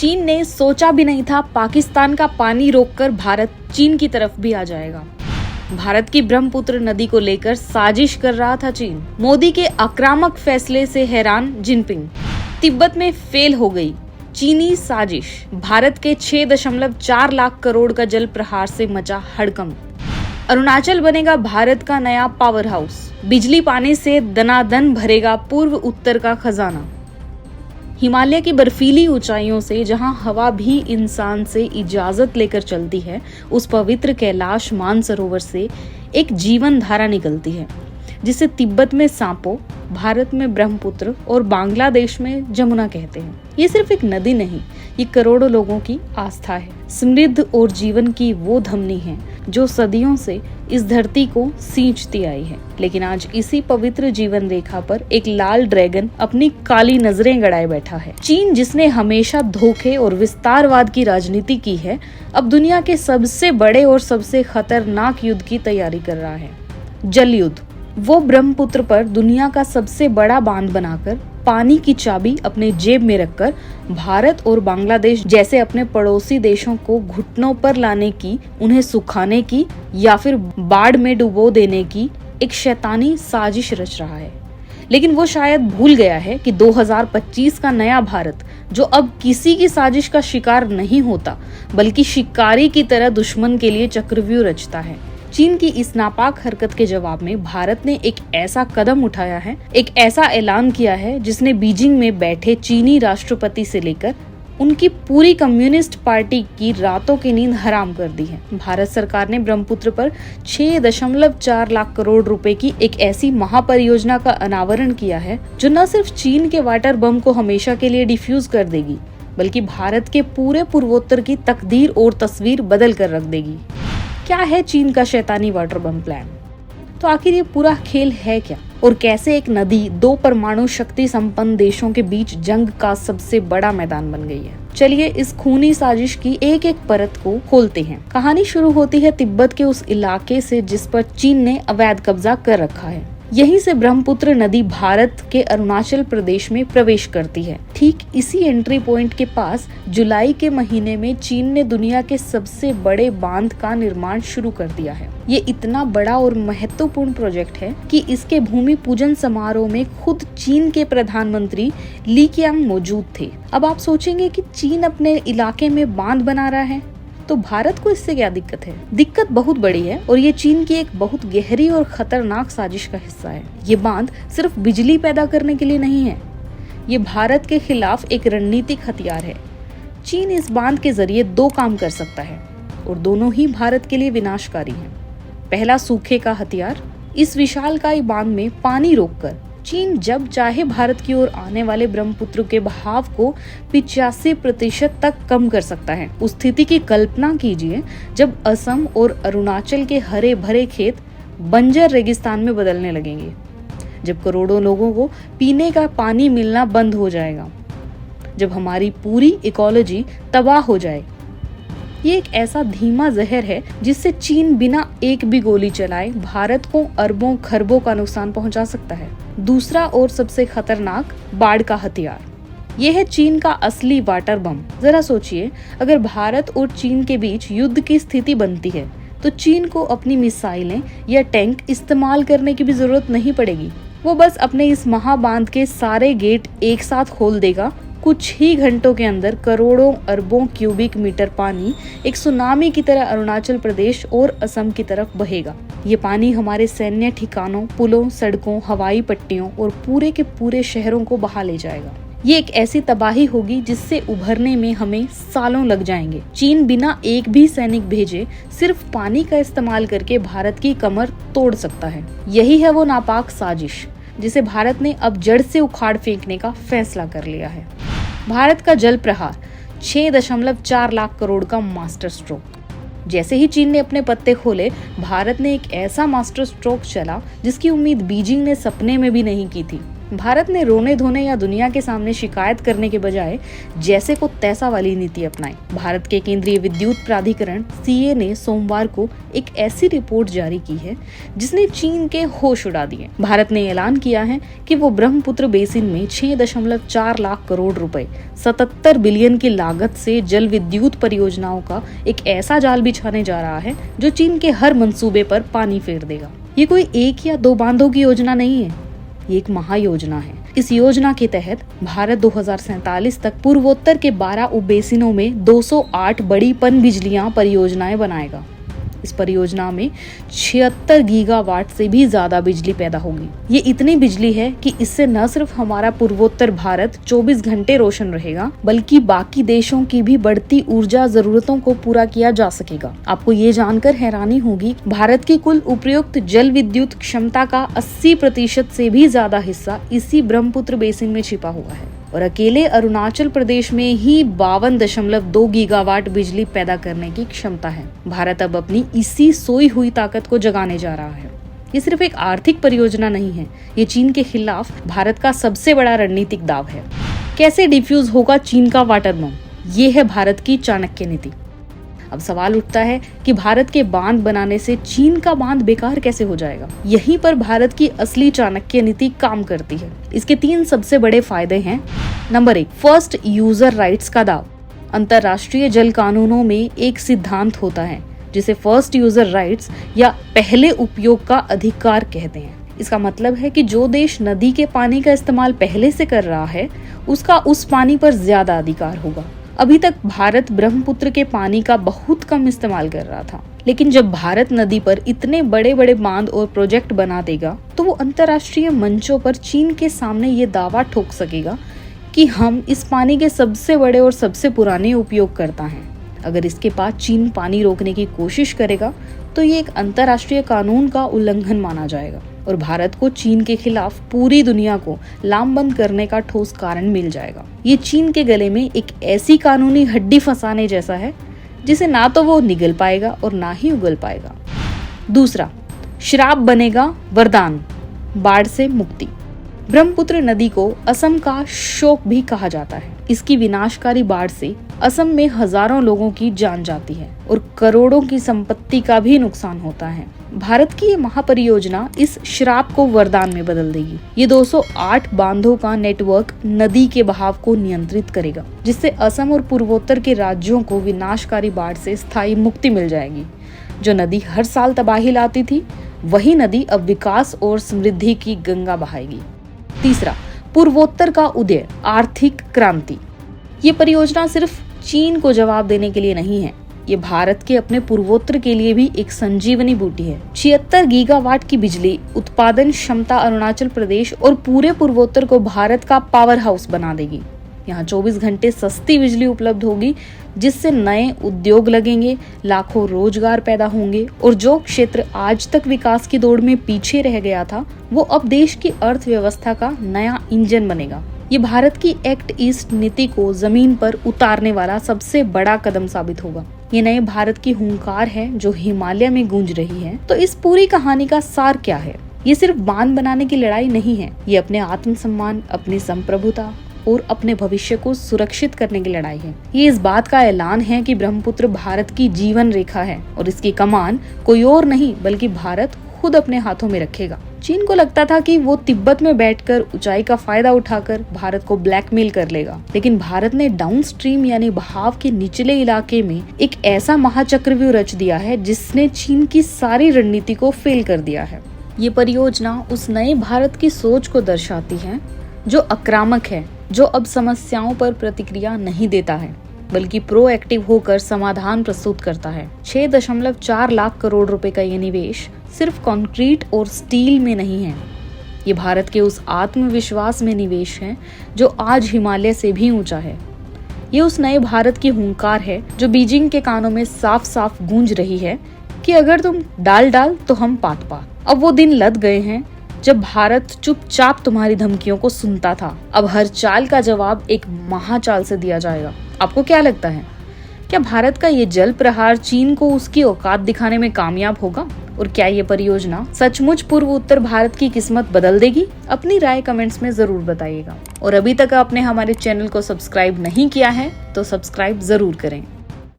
चीन ने सोचा भी नहीं था पाकिस्तान का पानी रोककर भारत चीन की तरफ भी आ जाएगा। भारत की ब्रह्मपुत्र नदी को लेकर साजिश कर रहा था चीन। मोदी के आक्रामक फैसले से हैरान जिनपिंग। तिब्बत में फेल हो गई चीनी साजिश। भारत के 6.4 लाख करोड़ का जल प्रहार से मचा हड़कंप। अरुणाचल बनेगा भारत का नया पावर हाउस। बिजली पाने से दनादन भरेगा पूर्व उत्तर का खजाना। हिमालय की बर्फीली ऊंचाइयों से जहां हवा भी इंसान से इजाजत लेकर चलती है, उस पवित्र कैलाश मानसरोवर से एक जीवन धारा निकलती है, जिसे तिब्बत में सांपो, भारत में ब्रह्मपुत्र और बांग्लादेश में जमुना कहते हैं। ये सिर्फ एक नदी नहीं, ये करोड़ों लोगों की आस्था है, समृद्ध और जीवन की वो धमनी है जो सदियों से इस धरती को सींचती आई है। लेकिन आज इसी पवित्र जीवन रेखा पर एक लाल ड्रैगन अपनी काली नजरें गड़ाए बैठा है। चीन, जिसने हमेशा धोखे और विस्तारवाद की राजनीति की है, अब दुनिया के सबसे बड़े और सबसे खतरनाक युद्ध की तैयारी कर रहा है, जल युद्ध। वो ब्रह्मपुत्र पर दुनिया का सबसे बड़ा बांध बनाकर, पानी की चाबी अपने जेब में रखकर भारत और बांग्लादेश जैसे अपने पड़ोसी देशों को घुटनों पर लाने की, उन्हें सुखाने की या फिर बाढ़ में डुबो देने की एक शैतानी साजिश रच रहा है। लेकिन वो शायद भूल गया है कि 2025 का नया भारत, जो अब किसी की साजिश का शिकार नहीं होता, बल्कि शिकारी की तरह दुश्मन के लिए चक्रव्यूह रचता है। चीन की इस नापाक हरकत के जवाब में भारत ने एक ऐसा कदम उठाया है, एक ऐसा ऐलान किया है जिसने बीजिंग में बैठे चीनी राष्ट्रपति से लेकर उनकी पूरी कम्युनिस्ट पार्टी की रातों की नींद हराम कर दी है। भारत सरकार ने ब्रह्मपुत्र पर 6.4 लाख करोड़ रुपए की एक ऐसी महापरियोजना का अनावरण किया है जो न सिर्फ चीन के वाटर बम को हमेशा के लिए डिफ्यूज कर देगी, बल्कि भारत के पूरे पूर्वोत्तर की तकदीर और तस्वीर बदल कर रख देगी। क्या है चीन का शैतानी वाटर बम प्लान? तो आखिर ये पूरा खेल है क्या, और कैसे एक नदी दो परमाणु शक्ति संपन्न देशों के बीच जंग का सबसे बड़ा मैदान बन गई है? चलिए इस खूनी साजिश की एक एक परत को खोलते हैं। कहानी शुरू होती है तिब्बत के उस इलाके से जिस पर चीन ने अवैध कब्जा कर रखा है। यहीं से ब्रह्मपुत्र नदी भारत के अरुणाचल प्रदेश में प्रवेश करती है। ठीक इसी एंट्री पॉइंट के पास जुलाई के महीने में चीन ने दुनिया के सबसे बड़े बांध का निर्माण शुरू कर दिया है। ये इतना बड़ा और महत्वपूर्ण प्रोजेक्ट है कि इसके भूमि पूजन समारोह में खुद चीन के प्रधानमंत्री ली कीयांग मौजूद थे। अब आप सोचेंगे कि चीन अपने इलाके में बांध बना रहा है, तो भारत को इससे क्या दिक्कत है? दिक्कत बहुत बड़ी है और ये चीन की एक बहुत गहरी और खतरनाक साजिश का हिस्सा है। ये बांध सिर्फ बिजली पैदा करने के लिए नहीं है, ये भारत के खिलाफ एक रणनीतिक हथियार है। चीन इस बांध के जरिए दो काम कर सकता है और दोनों ही भारत के लिए विनाशकारी हैं। पहला, सूखे का हथियार। इस विशालकाय बांध में पानी रोककर चीन जब चाहे भारत की ओर आने वाले ब्रह्मपुत्र के बहाव को 85% तक कम कर सकता है। उस स्थिति की कल्पना कीजिए जब असम और अरुणाचल के हरे भरे खेत बंजर रेगिस्तान में बदलने लगेंगे, जब करोड़ों लोगों को पीने का पानी मिलना बंद हो जाएगा, जब हमारी पूरी इकोलॉजी तबाह हो जाए। ये एक ऐसा धीमा जहर है जिससे चीन बिना एक भी गोली चलाए भारत को अरबों खरबों का नुकसान पहुंचा सकता है। दूसरा और सबसे खतरनाक, बाढ़ का हथियार। यह है चीन का असली वाटर बम। जरा सोचिए, अगर भारत और चीन के बीच युद्ध की स्थिति बनती है तो चीन को अपनी मिसाइलें या टैंक इस्तेमाल करने की भी जरूरत नहीं पड़ेगी। वो बस अपने इस महाबांध के सारे गेट एक साथ खोल देगा। कुछ ही घंटों के अंदर करोड़ों अरबों क्यूबिक मीटर पानी एक सुनामी की तरह अरुणाचल प्रदेश और असम की तरफ बहेगा। ये पानी हमारे सैन्य ठिकानों, पुलों, सड़कों, हवाई पट्टियों और पूरे के पूरे शहरों को बहा ले जाएगा। ये एक ऐसी तबाही होगी जिससे उभरने में हमें सालों लग जाएंगे। चीन बिना एक भी सैनिक भेजे सिर्फ पानी का इस्तेमाल करके भारत की कमर तोड़ सकता है। यही है वो नापाक साजिश जिसे भारत ने अब जड़ से उखाड़ फेंकने का फैसला कर लिया है। भारत का जल प्रहार, 6.4 लाख करोड़ का मास्टर स्ट्रोक। जैसे ही चीन ने अपने पत्ते खोले, भारत ने एक ऐसा मास्टर स्ट्रोक चला जिसकी उम्मीद बीजिंग ने सपने में भी नहीं की थी। भारत ने रोने धोने या दुनिया के सामने शिकायत करने के बजाय जैसे को तैसा वाली नीति अपनाई। भारत के केंद्रीय विद्युत प्राधिकरण CA ने सोमवार को एक ऐसी रिपोर्ट जारी की है जिसने चीन के होश उड़ा दिए। भारत ने ऐलान किया है कि वो ब्रह्मपुत्र बेसिन में 6.4 लाख करोड़ रुपए 77 बिलियन की लागत से जल विद्युत परियोजनाओं का एक ऐसा जाल बिछाने जा रहा है जो चीन के हर मंसूबे पर पानी फेर देगा। ये कोई एक या दो बांधों की योजना नहीं है, ये एक महायोजना है। इस योजना के तहत भारत 2047 तक पूर्वोत्तर के 12 उपबेसिनों में 208 बड़ी पनबिजलियां परियोजनाएं बनाएगा। इस परियोजना में 76 गीगावाट से भी ज्यादा बिजली पैदा होगी। ये इतनी बिजली है कि इससे न सिर्फ हमारा पूर्वोत्तर भारत 24 घंटे रोशन रहेगा, बल्कि बाकी देशों की भी बढ़ती ऊर्जा जरूरतों को पूरा किया जा सकेगा। आपको ये जानकर हैरानी होगी, भारत की कुल उपयुक्त जल विद्युत क्षमता का 80% से भी ज्यादा हिस्सा इसी ब्रह्मपुत्र बेसिन में छिपा हुआ है और अकेले अरुणाचल प्रदेश में ही 52.2 गीगावाट बिजली पैदा करने की क्षमता है। भारत अब अपनी इसी सोई हुई ताकत को जगाने जा रहा है। ये सिर्फ एक आर्थिक परियोजना नहीं है, ये चीन के खिलाफ भारत का सबसे बड़ा रणनीतिक दाव है। कैसे डिफ्यूज होगा चीन का वाटर बम? ये है भारत की चाणक्य नीति। अब सवाल उठता है कि भारत के बांध बनाने से चीन का बांध बेकार कैसे हो जाएगा? यहीं पर भारत की असली चाणक्य नीति काम करती है। इसके 3 सबसे बड़े फायदे हैं। नंबर 1, फर्स्ट यूजर राइट्स का दाव। अंतरराष्ट्रीय जल कानूनों में एक सिद्धांत होता है जिसे फर्स्ट यूजर राइट्स या पहले उपयोग का अधिकार कहते हैं। इसका मतलब है कि जो देश नदी के पानी का इस्तेमाल पहले से कर रहा है, उसका उस पानी पर ज्यादा अधिकार होगा। अभी तक भारत ब्रह्मपुत्र के पानी का बहुत कम इस्तेमाल कर रहा था, लेकिन जब भारत नदी पर इतने बड़े बड़े बांध और प्रोजेक्ट बना देगा तो वो अंतर्राष्ट्रीय मंचों पर चीन के सामने ये दावा ठोक सकेगा कि हम इस पानी के सबसे बड़े और सबसे पुराने उपयोगकर्ता हैं। अगर इसके बाद चीन पानी रोकने की कोशिश करेगा तो ये एक अंतर्राष्ट्रीय कानून का उल्लंघन माना जाएगा और भारत को चीन के खिलाफ पूरी दुनिया को लामबंद करने का ठोस कारण मिल जाएगा। ये चीन के गले में एक ऐसी कानूनी हड्डी फंसाने जैसा है जिसे ना तो वो निगल पाएगा और ना ही उगल पाएगा। दूसरा, श्राप बनेगा वरदान, बाढ़ से मुक्ति। ब्रह्मपुत्र नदी को असम का शोक भी कहा जाता है। इसकी विनाशकारी बाढ़ से असम में हजारों लोगों की जान जाती है और करोड़ों की संपत्ति का भी नुकसान होता है। भारत की ये महापरियोजना इस श्राप को वरदान में बदल देगी। ये 208 बांधों का नेटवर्क नदी के बहाव को नियंत्रित करेगा, जिससे असम और पूर्वोत्तर के राज्यों को विनाशकारी बाढ़ से स्थायी मुक्ति मिल जाएगी। जो नदी हर साल तबाही लाती थी, वही नदी अब विकास और समृद्धि की गंगा बहाएगी। तीसरा, पूर्वोत्तर का उदय, आर्थिक क्रांति। ये परियोजना सिर्फ चीन को जवाब देने के लिए नहीं है, ये भारत के अपने पूर्वोत्तर के लिए भी एक संजीवनी बूटी है। 76 गीगावाट की बिजली उत्पादन क्षमता अरुणाचल प्रदेश और पूरे पूर्वोत्तर को भारत का पावर हाउस बना देगी। यहाँ 24 घंटे सस्ती बिजली उपलब्ध होगी, जिससे नए उद्योग लगेंगे, लाखों रोजगार पैदा होंगे और जो क्षेत्र आज तक विकास की दौड़ में पीछे रह गया था, वो अब देश की अर्थव्यवस्था का नया इंजन बनेगा। ये भारत की एक्ट ईस्ट नीति को जमीन पर उतारने वाला सबसे बड़ा कदम साबित होगा। ये नए भारत की हुंकार है जो हिमालय में गूंज रही है। तो इस पूरी कहानी का सार क्या है? ये सिर्फ बांध बनाने की लड़ाई नहीं है, ये अपने आत्मसम्मान, अपनी संप्रभुता और अपने भविष्य को सुरक्षित करने की लड़ाई है। ये इस बात का ऐलान है कि ब्रह्मपुत्र भारत की जीवन रेखा है और इसकी कमान कोई और नहीं बल्कि भारत खुद अपने हाथों में रखेगा। चीन को लगता था कि वो तिब्बत में बैठकर ऊंचाई का फायदा उठाकर भारत को ब्लैकमेल कर लेगा, लेकिन भारत ने डाउनस्ट्रीम यानी बहाव के निचले इलाके में एक ऐसा महाचक्रव्यूह रच दिया है जिसने चीन की सारी रणनीति को फेल कर दिया है। ये परियोजना उस नए भारत की सोच को दर्शाती है जो आक्रामक है, जो अब समस्याओं पर प्रतिक्रिया नहीं देता है बल्कि प्रोएक्टिव होकर समाधान प्रस्तुत करता है। 6.4 लाख करोड़ रुपए का ये निवेश सिर्फ कंक्रीट और स्टील में नहीं है, ये भारत के उस आत्मविश्वास में निवेश है जो आज हिमालय से भी ऊंचा है। ये उस नए भारत की हुंकार है जो बीजिंग के कानों में साफ साफ गूंज रही है कि अगर तुम डाल तो हम पात। अब वो दिन लद गए हैं जब भारत चुपचाप तुम्हारी धमकियों को सुनता था। अब हर चाल का जवाब एक महाचाल से दिया जाएगा। आपको क्या लगता है, क्या भारत का ये जल प्रहार चीन को उसकी औकात दिखाने में कामयाब होगा? और क्या ये परियोजना सचमुच पूर्व उत्तर भारत की किस्मत बदल देगी? अपनी राय कमेंट्स में जरूर बताइएगा। और अभी तक आपने हमारे चैनल को सब्सक्राइब नहीं किया है तो सब्सक्राइब जरूर करें।